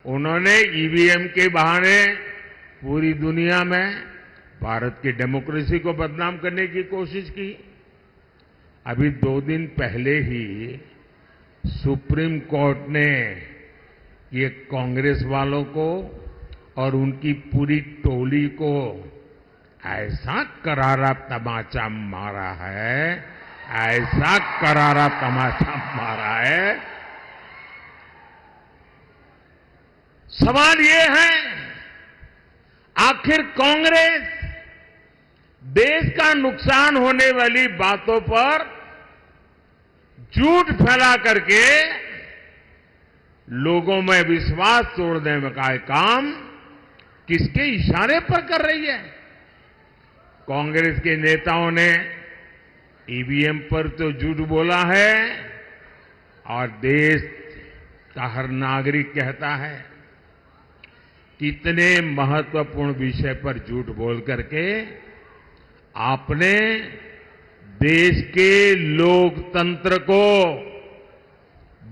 उन्होंने ईवीएम के बहाने पूरी दुनिया में भारत की डेमोक्रेसी को बदनाम करने की कोशिश की। अभी 2 दिन पहले ही सुप्रीम कोर्ट ने ये कांग्रेस वालों को और उनकी पूरी टोली को ऐसा करारा तमाचा मारा है, ऐसा करारा तमाचा मारा है। सवाल ये है, आखिर कांग्रेस देश का नुकसान होने वाली बातों पर झूठ फैला करके लोगों में विश्वास तोड़ने का काम किसके इशारे पर कर रही है? कांग्रेस के नेताओं ने ईवीएम पर तो झूठ बोला है और देश का हर नागरिक कहता है कितने महत्वपूर्ण विषय पर झूठ बोल करके आपने देश के लोकतंत्र को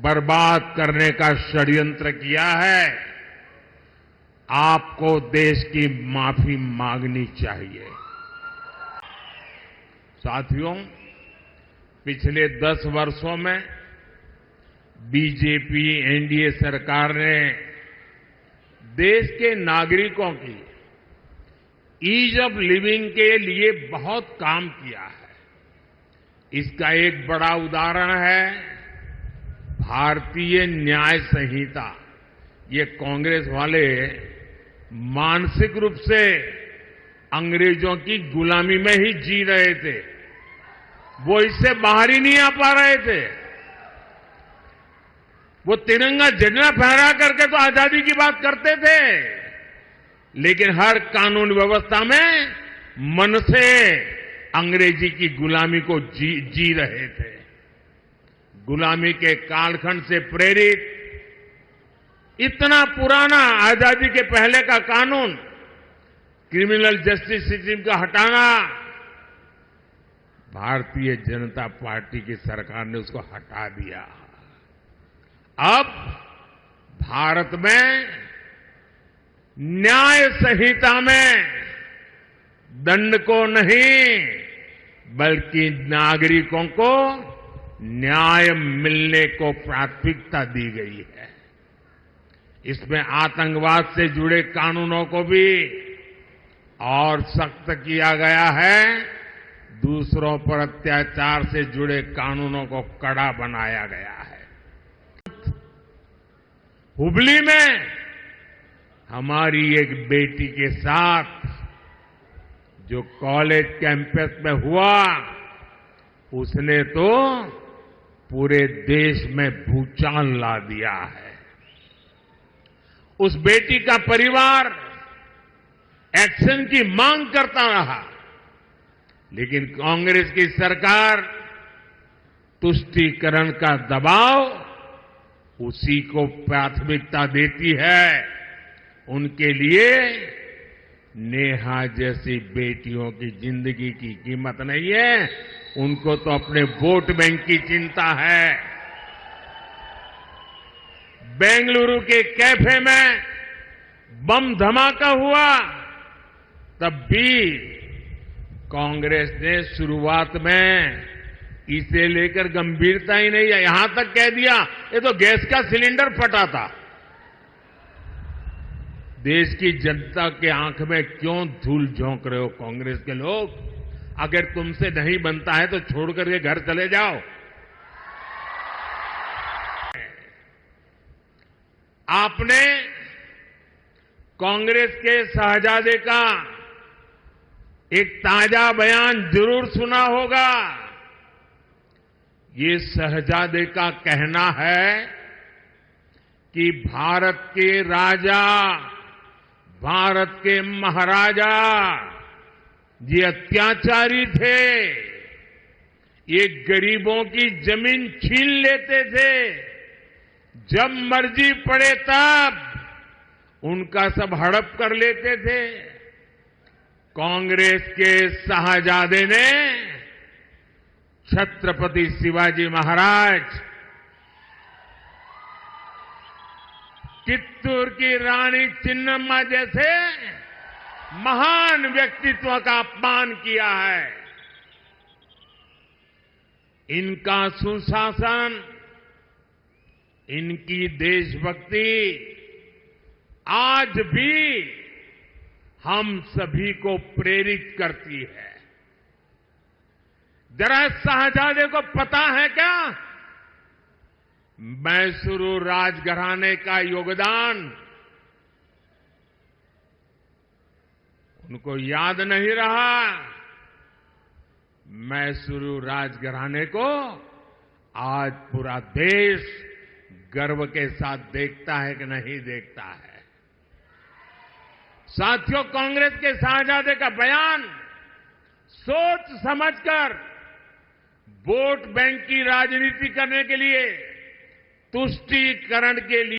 बर्बाद करने का षड्यंत्र किया है। आपको देश की माफी मांगनी चाहिए। साथियों, पिछले 10 वर्षों में बीजेपी एनडीए सरकार ने देश के नागरिकों की ईज ऑफ लिविंग के लिए बहुत काम किया है। इसका एक बड़ा उदाहरण है भारतीय न्याय संहिता। ये कांग्रेस वाले मानसिक रूप से अंग्रेजों की गुलामी में ही जी रहे थे, वो इससे बाहर ही नहीं आ पा रहे थे। वो तिरंगा झंडा फहरा करके तो आजादी की बात करते थे, लेकिन हर कानून व्यवस्था में मन से अंग्रेजी की गुलामी को जी रहे थे। गुलामी के कालखंड से प्रेरित इतना पुराना आजादी के पहले का कानून, क्रिमिनल जस्टिस सिस्टम का हटाना, भारतीय जनता पार्टी की सरकार ने उसको हटा दिया। अब भारत में न्याय संहिता में दंड को नहीं बल्कि नागरिकों को न्याय मिलने को प्राथमिकता दी गई है। इसमें आतंकवाद से जुड़े कानूनों को भी और सख्त किया गया है। दूसरों पर अत्याचार से जुड़े कानूनों को कड़ा बनाया गया है। हुबली में हमारी एक बेटी के साथ जो कॉलेज कैंपस में हुआ, उसने तो पूरे देश में भूचाल ला दिया है। उस बेटी का परिवार एक्शन की मांग करता रहा, लेकिन कांग्रेस की सरकार तुष्टीकरण का दबाव उसी को प्राथमिकता देती है। उनके लिए नेहा जैसी बेटियों की जिंदगी की कीमत नहीं है, उनको तो अपने वोट बैंक की चिंता है। बेंगलुरु के कैफे में बम धमाका हुआ, तब भी कांग्रेस ने शुरुआत में इसे लेकर गंभीरता ही नहीं है। यहां तक कह दिया ये तो गैस का सिलेंडर फटा था। देश की जनता के आंख में क्यों धूल झोंक रहे हो कांग्रेस के लोग? अगर तुमसे नहीं बनता है तो छोड़ करके घर चले जाओ। आपने कांग्रेस के शहजादे का एक ताजा बयान जरूर सुना होगा। ये शहजादे का कहना है कि भारत के राजा, भारत के महाराजा ये अत्याचारी थे, ये गरीबों की जमीन छीन लेते थे, जब मर्जी पड़े तब उनका सब हड़प कर लेते थे। कांग्रेस के शहजादे ने छत्रपति शिवाजी महाराज कित्तूर की रानी चिन्नम्मा जैसे महान व्यक्तित्व का अपमान किया है। इनका सुशासन, इनकी देशभक्ति आज भी हम सभी को प्रेरित करती है। जरा शाहजादे को पता है क्या, मैसूरू राजघराने का योगदान उनको याद नहीं रहा। मैसूरू राजघराने को आज पूरा देश गर्व के साथ देखता है कि नहीं देखता है। साथियों, कांग्रेस के शाहजादे का बयान सोच समझकर वोट बैंक की राजनीति करने के लिए, तुष्टीकरण के लिए